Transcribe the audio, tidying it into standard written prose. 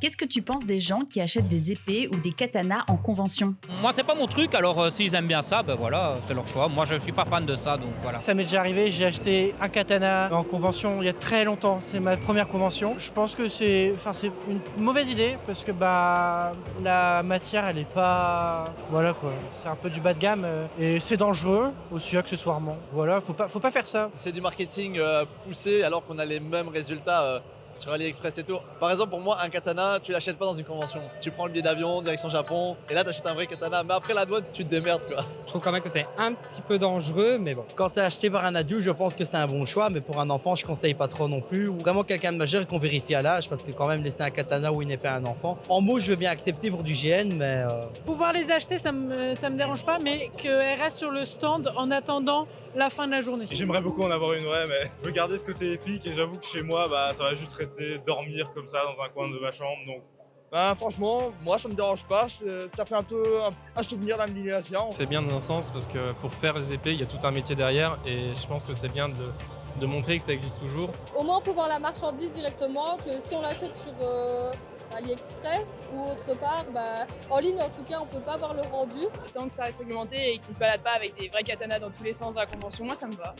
Qu'est-ce que tu penses des gens qui achètent des épées ou des katanas en convention? Moi, c'est pas mon truc, alors s'ils aiment bien ça, ben voilà, c'est leur choix. Moi, je suis pas fan de ça, donc voilà. Ça m'est déjà arrivé, j'ai acheté un katana en convention il y a très longtemps. C'est ma première convention. Je pense que c'est une mauvaise idée parce que la matière elle est pas, voilà quoi. C'est un peu du bas de gamme et c'est dangereux aussi accessoirement. Voilà, faut pas faire ça. C'est du marketing poussé alors qu'on a les mêmes résultats sur AliExpress et tout. Par exemple, pour moi, un katana, tu l'achètes pas dans une convention. Tu prends le billet d'avion, direction Japon, et là, tu achètes un vrai katana. Mais après la douane, tu te démerdes, quoi. Je trouve quand même que c'est un petit peu dangereux, mais bon. Quand c'est acheté par un adulte, je pense que c'est un bon choix, mais pour un enfant, je conseille pas trop non plus. Ou vraiment quelqu'un de majeur et qu'on vérifie à l'âge, parce que quand même laisser un katana ou une épée à un enfant. En mots, je veux bien accepter pour du GN, mais Pouvoir les acheter, ça me dérange pas, mais qu'elles restent sur le stand en attendant la fin de la journée. J'aimerais beaucoup en avoir une vraie, mais je veux garder ce côté épique et j'avoue que chez moi, ça va juste rester dormir comme ça dans un coin de ma chambre. Donc Franchement, moi ça me dérange pas, ça fait un peu un souvenir d'indignation. C'est bien dans un sens parce que pour faire les épées, il y a tout un métier derrière et je pense que c'est bien de montrer que ça existe toujours. Au moins on peut voir la marchandise directement, que si on l'achète sur AliExpress ou autre part, en ligne en tout cas on peut pas voir le rendu. Tant que ça reste réglementé et qu'ils se baladent pas avec des vrais katanas dans tous les sens de la convention, moi ça me va.